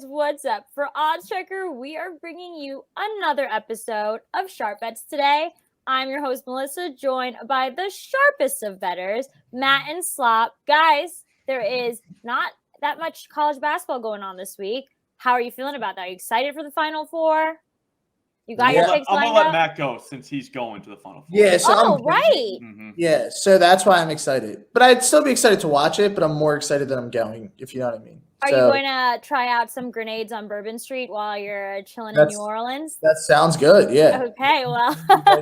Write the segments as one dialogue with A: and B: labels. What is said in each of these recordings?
A: guys, what's up? For Odds Checker, we are bringing you another episode of Sharp Bets today. I'm your host, Melissa, joined by the sharpest of bettors, Matt and Slop. Guys, there is not that much college basketball going on this week. How are you feeling about that? Are you excited for the Final Four? You got your picks lined up?
B: I'm going to let Matt go since he's going to the Final Four.
C: Yeah, so
A: right.
C: Yeah, so that's why I'm excited. But I'd still be excited to watch it, but I'm more excited that I'm going, if you know what I mean.
A: Are you going to try out some grenades on Bourbon Street while you're chilling in New Orleans?
C: That sounds good, yeah.
A: Okay, well,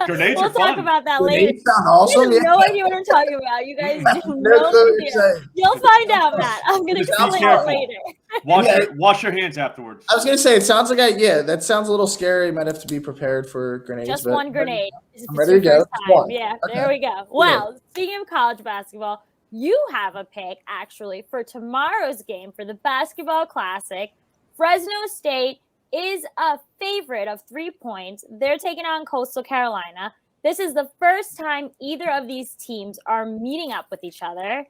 B: grenades
A: we'll
B: are fun.
A: talk about that
C: Grenades
A: later.
C: sound awesome.
A: You have no idea what I'm talking about. You guys do no idea. You'll find out, Matt. I'm going to explain it later.
B: Wash your hands afterwards.
C: I was going to say, it sounds like that sounds a little scary. Might have to be prepared for grenades.
A: Just one grenade.
C: I'm ready to go.
A: Yeah, okay. There we go. Well, speaking of college basketball, you have a pick, actually, for tomorrow's game for the Basketball Classic. Fresno State is a favorite of 3 points. They're taking on Coastal Carolina. This is the first time either of these teams are meeting up with each other.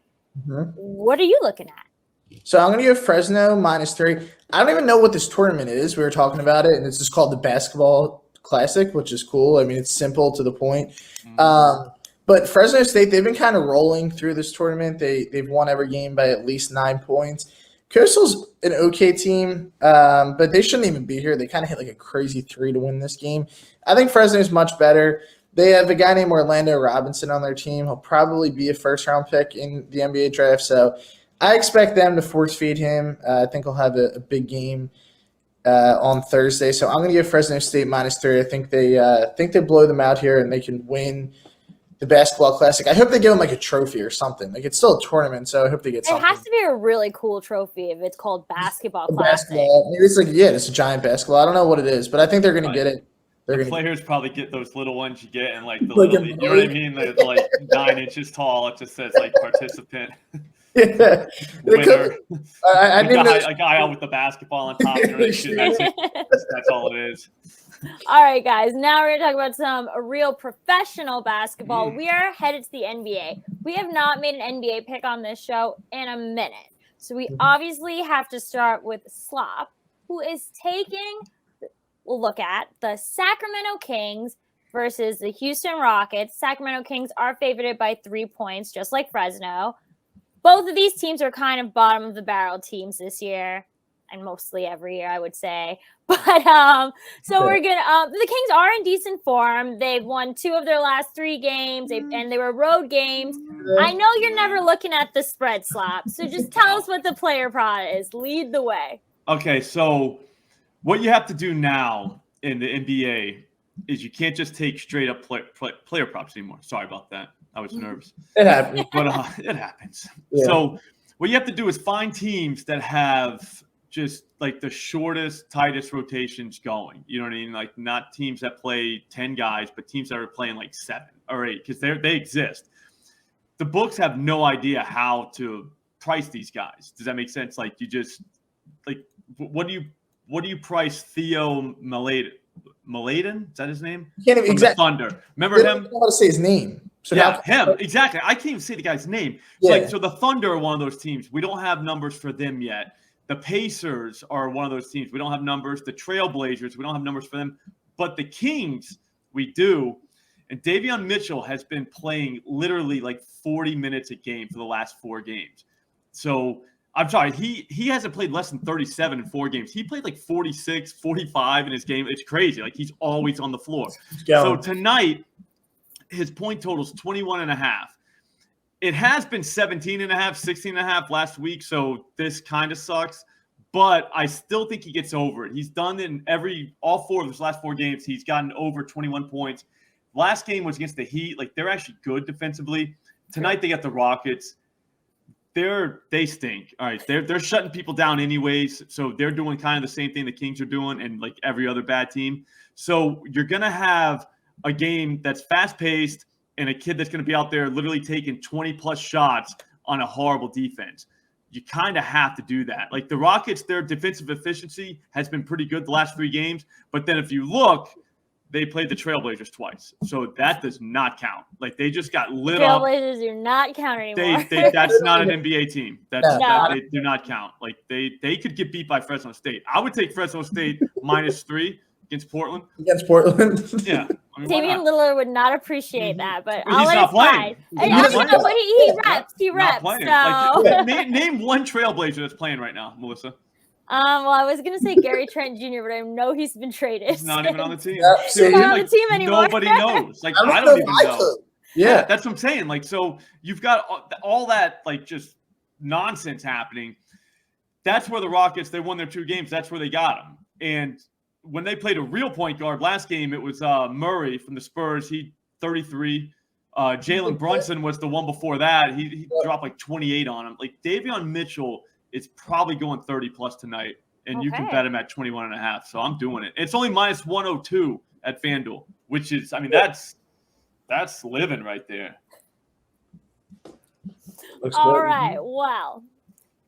A: Mm-hmm. What are you looking at?
C: So I'm going to give Fresno -3. I don't even know what this tournament is. We were talking about it, and it's just called the Basketball Classic, which is cool. I mean, it's simple to the point. Mm-hmm. But Fresno State, they've been kind of rolling through this tournament. They've won every game by at least 9 points. Coastal's an okay team, but they shouldn't even be here. They kind of hit like a crazy 3 to win this game. I think Fresno's much better. They have a guy named Orlando Robinson on their team. He'll probably be a first-round pick in the NBA draft. So I expect them to force-feed him. I think he'll have a big game on Thursday. So I'm going to give Fresno State -3. I think they blow them out here and they can win the Basketball Classic. I hope they give them like a trophy or something. Like, it's still a tournament, so I hope they get something.
A: It has to be a really cool trophy if it's called Basketball Classic.
C: It's like, it's a giant basketball. I don't know what it is, but I think they're going to get it.
B: The players probably get those little ones you get in like the little, you know what I mean? They're like 9 inches tall. It just says like participant.
C: Yeah.
B: Winner. A guy out with the basketball on top. That's all it is.
A: All right, guys. Now we're going to talk about some real professional basketball. We are headed to the NBA. We have not made an NBA pick on this show in a minute. So we obviously have to start with Slop, who is taking – we'll look at the Sacramento Kings versus the Houston Rockets. Sacramento Kings are favored by 3 points, just like Fresno. Both of these teams are kind of bottom of the barrel teams this year, and mostly every year, I would say. But so we're gonna. The Kings are in decent form. They've won 2 of their last 3 games, and they were road games. I know you're never looking at the spread, Slop. So just tell us what the player prop is. Lead the way.
B: Okay, so what you have to do now in the NBA is you can't just take straight up player props anymore. Sorry about that. I was nervous.
C: It happens.
B: But it happens.
C: Yeah.
B: So what you have to do is find teams that have just like the shortest, tightest rotations going. You know what I mean? Like, not teams that play 10 guys, but teams that are playing like 7 or 8 because they exist. The books have no idea how to price these guys. Does that make sense? Like, you just like what do you price Theo Maledon? Is that his name?
C: You can't even
B: exactly. Thunder. Remember him?
C: I don't know how to say his name.
B: So yeah, him. Exactly. I can't even say the guy's name. Yeah. So the Thunder are one of those teams. We don't have numbers for them yet. The Pacers are one of those teams. We don't have numbers. The Trailblazers, we don't have numbers for them. But the Kings, we do. And Davion Mitchell has been playing literally like 40 minutes a game for the last 4 games. So I'm sorry, he hasn't played less than 37 in 4 games. He played like 46, 45 in his game. It's crazy. Like, he's always on the floor. So tonight, his point total is 21.5. It has been 17.5, 16.5 last week, so this kind of sucks. But I still think he gets over it. He's done it in all 4 of his last 4 games. He's gotten over 21 points. Last game was against the Heat. Like, they're actually good defensively. Tonight they got the Rockets. They stink. All right, they're shutting people down anyways. So they're doing kind of the same thing the Kings are doing, and like every other bad team. So you're gonna have a game that's fast-paced and a kid that's going to be out there literally taking 20-plus shots on a horrible defense. You kind of have to do that. Like, the Rockets, their defensive efficiency has been pretty good the last 3 games. But then if you look, they played the Trailblazers twice. So that does not count. Like, they just got lit up.
A: Trailblazers do not count anymore.
B: That's not an NBA team. They do not count. Like, they could get beat by Fresno State. I would take Fresno State -3 against Portland.
C: Against Portland?
B: Yeah. I mean,
A: Damian Lillard would not appreciate that, but
B: I'll let it slide.
A: But he reps. He reps. So.
B: Like, name one Trailblazer that's playing right now, Melissa.
A: Well, I was gonna say Gary Trent Jr., but I know he's been traded.
B: He's not even on the team.
A: He's not on the team anymore.
B: Nobody knows. Like, I don't even know.
C: Yeah,
B: that's what I'm saying. Like, so you've got all that, like, just nonsense happening. That's where the Rockets, they won their 2 games. That's where they got them. And when they played a real point guard last game, it was Murray from the Spurs. He 33. Jalen Brunson was the one before that. He dropped like 28 on him. Like, Davion Mitchell is probably going 30+ tonight, and you can bet him at 21.5. So I'm doing it. It's only -102 at FanDuel, which is, I mean, that's living right there.
A: All right. Well,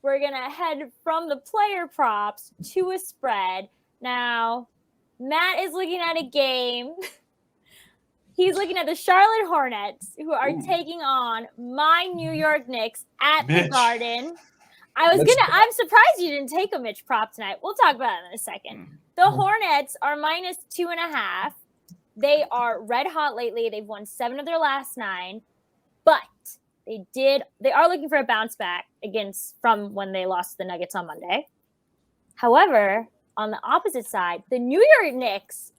A: we're gonna head from the player props to a spread. Now, Matt is looking at a game. He's looking at the Charlotte Hornets, who are taking on my New York Knicks at the Garden. I'm surprised you didn't take a Mitch prop tonight. We'll talk about it in a second. The Hornets are -2.5. They are red hot lately. They've won 7 of their last 9, but they are looking for a bounce back from when they lost to the Nuggets on Monday. However, on the opposite side, the New York Knicks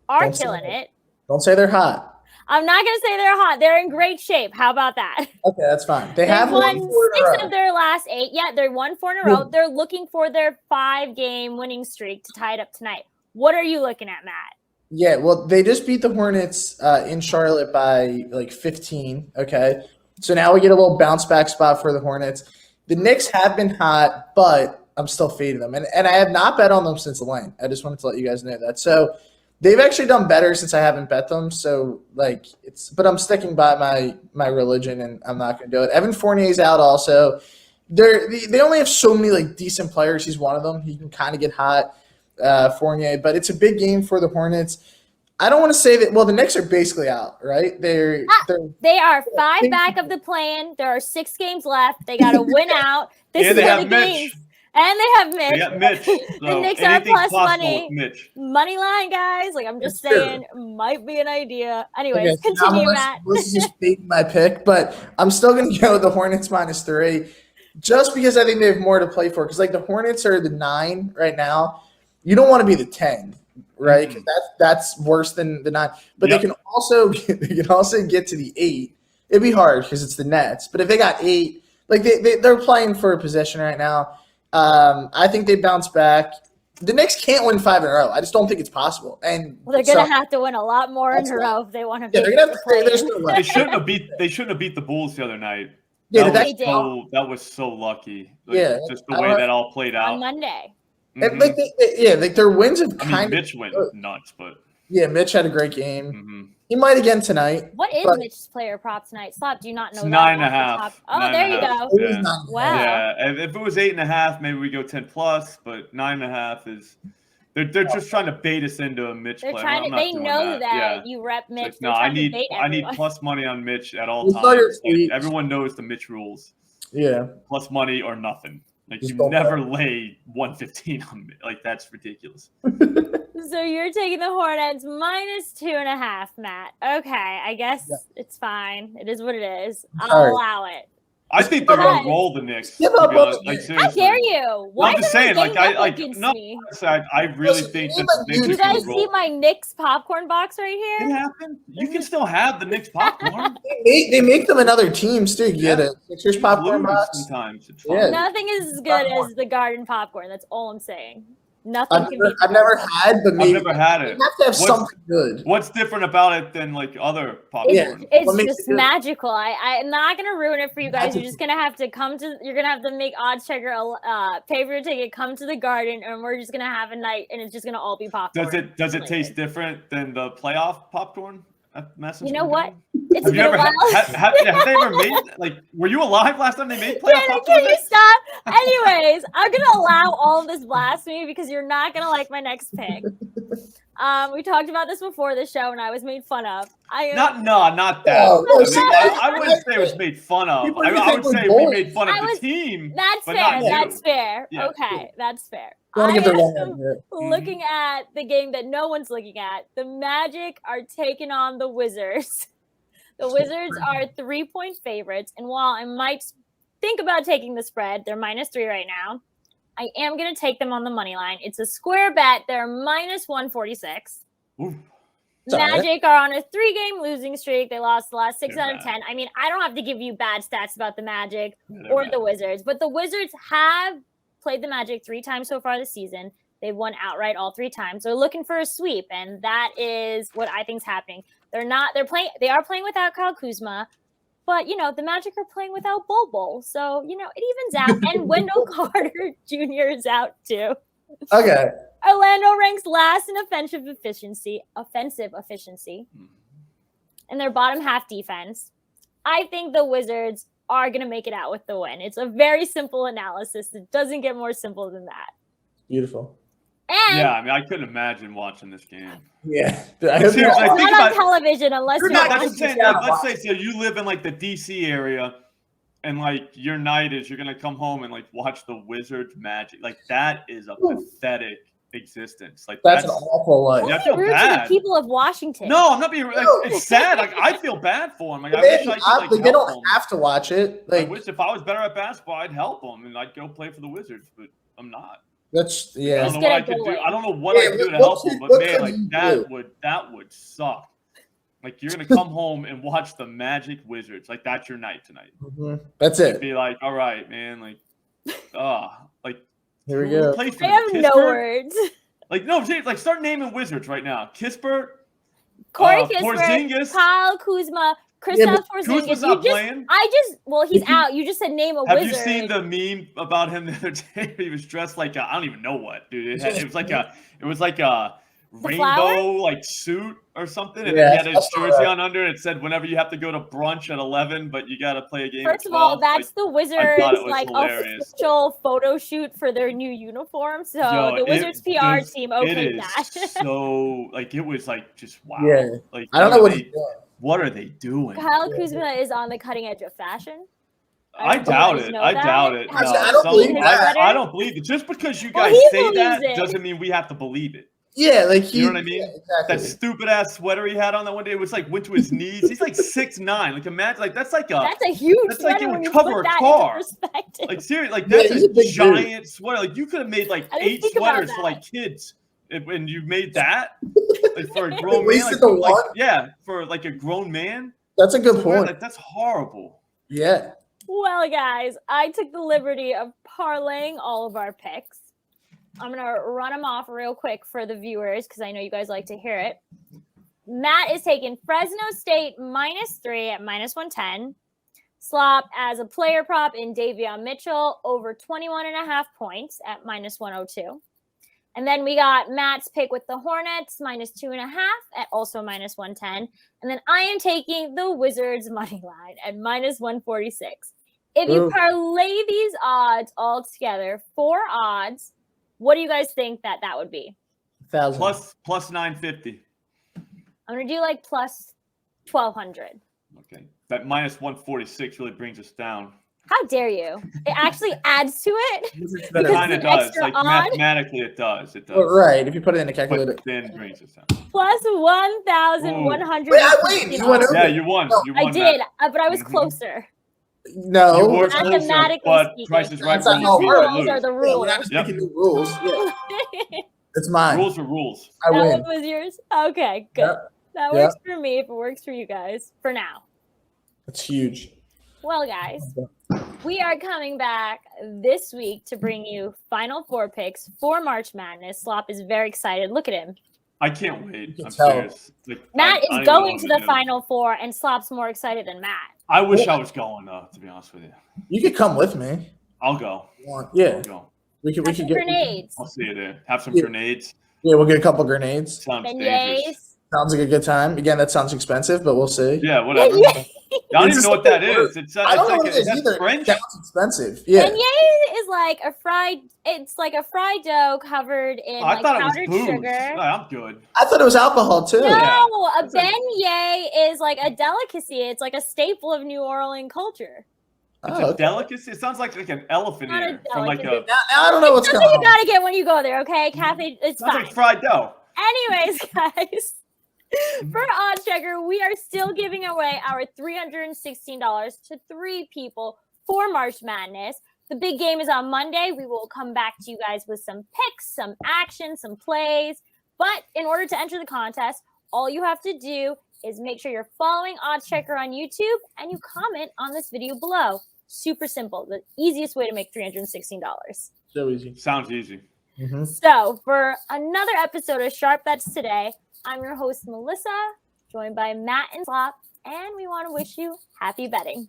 A: are killing it.
C: Don't say they're hot.
A: I'm not going to say they're hot. They're in great shape. How about that?
C: Okay, that's fine. They have
A: won 6 of their last 8. Yeah, they won 4 in a row. They're looking for their 5-game winning streak to tie it up tonight. What are you looking at, Matt?
C: Yeah, well, they just beat the Hornets in Charlotte by like 15. Okay, so now we get a little bounce back spot for the Hornets. The Knicks have been hot, but I'm still fading them, and I have not bet on them since the line. I just wanted to let you guys know that. So they've actually done better since I haven't bet them. So but I'm sticking by my religion, and I'm not going to do it. Evan Fournier's out also. They only have so many like decent players. He's one of them. He can kind of get hot, Fournier, but it's a big game for the Hornets. I don't want to say that. Well, the Knicks are basically out, right? They
A: are 5 back of the plan. There are 6 games left. They got to win out. This is one of the games. And they have Mitch.
B: They got Mitch.
A: The Knicks are plus money. Money line, guys. Like, I'm just saying, might be an idea. Anyways, continue, Matt.
C: This is just beating my pick, but I'm still going to go with the Hornets -3 just because I think they have more to play for. Because, like, the Hornets are the 9 right now. You don't want to be the 10, right? Because that's worse than the 9. But they can also get to the 8. It'd be hard because it's the Nets. But if they got 8, like, they're playing for a position right now. I think they bounce back. The Knicks can't win 5 in a row. I just don't think it's possible. And
A: they're going to have to win a lot more in a row if they want to.
C: Yeah, they're going to have to.
B: They shouldn't have beat the Bulls the other night.
C: Yeah,
B: that was so lucky. Like, just the way that all played out
A: on Monday.
C: And like their wins have kind of.
B: Mitch went nuts, but
C: Mitch had a great game. He might again tonight.
A: What is Mitch's player prop tonight? Slop, do you not know?
B: It's 9.5.
A: Oh, there you go.
B: Yeah.
A: Wow.
B: Yeah, if it was 8.5, maybe we go 10+. But 9.5 is. They're just trying to bait us into a Mitch play.
A: They know that you rep Mitch.
B: Like, no, I need plus money on Mitch at all times. Like, everyone knows the Mitch rules.
C: Yeah.
B: Plus money or nothing. Like, you never lay 115 on Mitch. Like, that's ridiculous.
A: So you're taking the Hornets -2.5, Matt. Okay, I guess it's fine. It is what it is. I'll allow it.
B: I think they're gonna roll the Knicks.
A: How dare you? Why
B: I'm just saying, I really think that the Knicks.
A: You guys see my Knicks popcorn box right here?
B: It happened. You can still have the Knicks popcorn.
C: They make them in other teams too. You get a Sixers popcorn box.
B: Sometimes it's
C: fun.
A: Nothing is as good as the Garden popcorn. That's all I'm saying. Nothing can be.
C: I've never had, but maybe
B: I've never had it.
C: You have to have something good.
B: What's different about it than like other popcorn?
A: It's just magical. I'm not gonna ruin it for you guys. You're just gonna have to come to. You're gonna have to make odds checker pay for your ticket, come to the Garden, and we're just gonna have a night, and it's just gonna all be popcorn.
B: Does it taste different than the playoff popcorn?
A: You know what? It's
B: have you ever have they ever made, like, were you alive last time they made playoff popcorn?
A: Can you stop? Anyways, I'm gonna allow all of this blasphemy because you're not gonna like my next pick. We talked about this before the show, and I was made fun of.
B: Not that.
C: No,
B: I wouldn't say it was made fun of.
C: People
B: I would
C: think
B: say
C: we're
B: we made fun of the team.
A: That's
B: but
A: fair.
B: not you.
A: That's fair.
B: Yeah.
A: Okay, that's fair.
C: Don't
A: I
C: get the wrong
A: am
C: idea.
A: looking at the game that no one's looking at. The Magic are taking on the Wizards. The Wizards are 3-point favorites, and while I might think about taking the spread, they're -3 right now. I am going to take them on the money line. It's a square bet. They're -146.
B: Ooh.
A: Magic are on a 3-game losing streak. They lost the last 6 out of
B: bad.
A: 10. I mean, I don't have to give you bad stats about the Magic
B: They're
A: or
B: bad.
A: the Wizards, but the Wizards have played the Magic 3 times so far this season. They've won outright all 3 times. They're looking for a sweep, and that is what I think is happening. They are playing without Kyle Kuzma, but the Magic are playing without Bol. So, it evens out. And Wendell Carter Jr. is out too.
C: Okay.
A: Orlando ranks last in offensive efficiency, and their bottom half defense. I think the Wizards are going to make it out with the win. It's a very simple analysis. It doesn't get more simple than that.
C: Beautiful.
A: And
B: Yeah, I mean, I couldn't imagine watching this game.
C: Yeah.
B: Seriously, I
A: it's
B: think
A: not on
B: about-
A: television unless you're
B: That's what I'm
A: watching.
B: saying. Let's say so you live in like the DC area, and like your night is you're gonna come home and like watch the Wizards Magic. Like that is a pathetic existence. Like
C: That's an awful life.
B: Yeah, I feel
A: Rude to
B: bad.
A: the people of Washington.
B: No, I'm not being. Like, it's sad. Like I feel bad for them. Like I
C: They,
B: wish I could. Like,
C: they
B: help
C: don't
B: them.
C: have to watch it.
B: I
C: Like
B: wish if I was better at basketball, I'd help them and I'd go play for the Wizards, but I'm not.
C: that's
B: I
C: yeah.
B: don't know what I could do. I don't know what I could do to
C: what
B: help
C: could-
B: them, but
C: what
B: man,
C: could
B: like
C: you do?
B: that would suck. Like you're gonna come home and watch the Magic Wizards. Like that's your night tonight.
C: Mhm. That's it.
B: Be like, all right, man. Like, like
C: Here we
B: who
C: go.
B: plays for
A: I
B: them?
A: have no
B: Kispert?
A: words.
B: Like no, seriously, like start naming Wizards right now. Kispert,
A: Corey
B: Porzingis.
A: Kispert, Kyle Kuzma, Kristaps
C: but
A: Porzingis.
B: Kuzma's not playing.
A: He's out. You just said name a
B: Have
A: Wizard.
B: you seen the meme about him the other day? He was dressed like I don't even know what, dude. It was like a rainbow
A: flower?
B: like suit or something, and
C: Yeah,
B: he had
C: I
B: his
C: saw
B: jersey
C: that.
B: on under. And it said, "Whenever you have to go to brunch at 11, but you got to play a game."
A: First
B: at
A: of all,
B: 12.
A: that's
B: Like,
A: the
B: I
A: Wizards
B: thought it was
A: like
B: hilarious.
A: official photo shoot for their new uniform. So
B: Yo,
A: the Wizards PR
B: it
A: team
B: is
A: okayed that.
B: so like it was like just wow.
C: Yeah.
B: Like
C: I don't know what he's
B: they,
C: doing.
B: what are they doing?
A: Kyle Kuzma is on the cutting edge of fashion.
B: I
A: don't know
B: doubt
A: if you
B: it.
A: know
B: I
A: that.
B: doubt it.
A: Have
B: No,
A: you
C: I don't
A: seen
C: believe
A: his
C: that.
A: sweater?
B: I don't believe it. Just because you
A: Well,
B: guys
A: he
B: say
A: believes
B: that
A: it.
B: doesn't mean we have to believe it.
C: Yeah, like he.
B: You know what I mean?
C: Yeah, exactly.
B: That stupid ass sweater he had on that one day was like went to his knees. He's like 6'9". Like imagine, like that's like a
A: That's a huge
B: That's like it
A: sweater
B: would
A: when you
B: cover
A: put
B: a
A: that
B: car.
A: into perspective.
B: like seriously, like
C: Yeah,
B: that's
C: he's a
B: a
C: big dude.
B: giant sweater. Like you could have made like
A: I didn't
B: 8
A: think about
B: sweaters for
A: that.
B: like kids, and you made that like for a grown man.
C: wasted
B: Like,
C: the
B: like,
C: one?
B: yeah, for like a grown man.
C: That's a good
B: to wear
C: point.
B: that, that's horrible.
C: Yeah.
A: Well, guys, I took the liberty of parlaying all of our picks. I'm going to run them off real quick for the viewers because I know you guys like to hear it. Matt is taking Fresno State -3 at -110. Slop as a player prop in Davion Mitchell over 21.5 points at -102. And then we got Matt's pick with the Hornets -2.5 at also -110. And then I am taking the Wizards money line at -146. If you
C: Ooh.
A: parlay these odds all together, 4 odds, what do you guys think that would be?
C: 1,000.
B: Plus 950.
A: I'm going to do like plus 1,200.
B: Okay, that -146 really brings us down.
A: How dare you? It actually adds to it.
C: It's
A: Because
C: better.
B: Kind of
A: an
B: does.
A: extra
B: Like
A: odd?
B: mathematically, it does. It does.
C: Well, right. If you put it in the calculator.
B: But then it brings us down.
A: Plus 1,100.
C: Wait, I win. You went over.
B: Yeah, you won.
C: No,
B: You
A: I
B: won.
A: did,
B: Matt.
A: but I was
B: Mhm.
A: closer.
C: No.
B: You were
A: Mathematically
B: closer, but
A: speaking.
B: Price is Right
C: That's not
B: wins,
C: how it
B: we
C: works.
B: lose.
A: Rules are the
C: Yeah, we're
A: rules.
C: not just
B: Yep.
C: making new rules. Yeah. It's mine.
B: Rules are rules.
C: I
A: That
C: win.
A: one was yours? Okay, good.
C: Yep.
A: That
C: Yep.
A: works for me if it works for you guys for now.
C: It's huge.
A: Well, guys, we are coming back this week to bring you Final Four picks for March Madness. Slop is very excited. Look at him.
B: I can't wait.
C: can
B: I'm
C: tell.
B: serious. Like,
A: Matt
B: I
A: is
B: don't even
A: going
B: know
A: to
B: what
A: the
B: do.
A: Final Four, and Slop's more excited than Matt.
B: I wish I was going though. To be honest with you,
C: You could come with me.
B: I'll go.
C: Yeah.
B: I'll go.
C: We
A: Have some grenades.
B: I'll see you there. Have some
C: Yeah.
B: grenades.
C: Yeah, we'll get a couple grenades.
B: Sounds dangerous.
A: Beignets.
C: Sounds like a good time. Again, that sounds expensive, but we'll see.
B: Yeah, whatever.
A: Yeah.
B: I don't even know what that is.
C: I don't know what it is
B: that's
C: either.
B: French.
C: It sounds expensive. Yeah.
A: Beignet is like a fried. It's like a fried dough covered in
B: I
A: like
B: thought it was
A: powdered
B: booze.
A: sugar.
B: Oh, I'm good.
C: I thought it was alcohol too.
A: No,
B: Yeah.
A: a beignet is like a delicacy. It's like a staple of New Orleans culture.
B: It's
C: Oh,
B: a
C: okay.
B: delicacy. It sounds like an elephant
A: Not a
B: ear from like a.
A: delicacy.
C: Now I don't know what's going
A: Something you
C: on.
A: gotta get when you go there, okay? Cafe, it's
B: Sounds
A: fine.
B: like fried dough.
A: Anyways, guys, for OddsChecker, we are still giving away our $316 to 3 people for March Madness. The big game is on Monday. We will come back to you guys with some picks, some action, some plays. But in order to enter the contest, all you have to do is make sure you're following OddsChecker on YouTube and you comment on this video below. Super simple. The easiest way to make $316.
C: So easy.
B: Sounds easy.
C: Mm-hmm.
A: So for another episode of Sharp Bets today, I'm your host, Melissa, joined by Matt and Slop, and we want to wish you happy betting.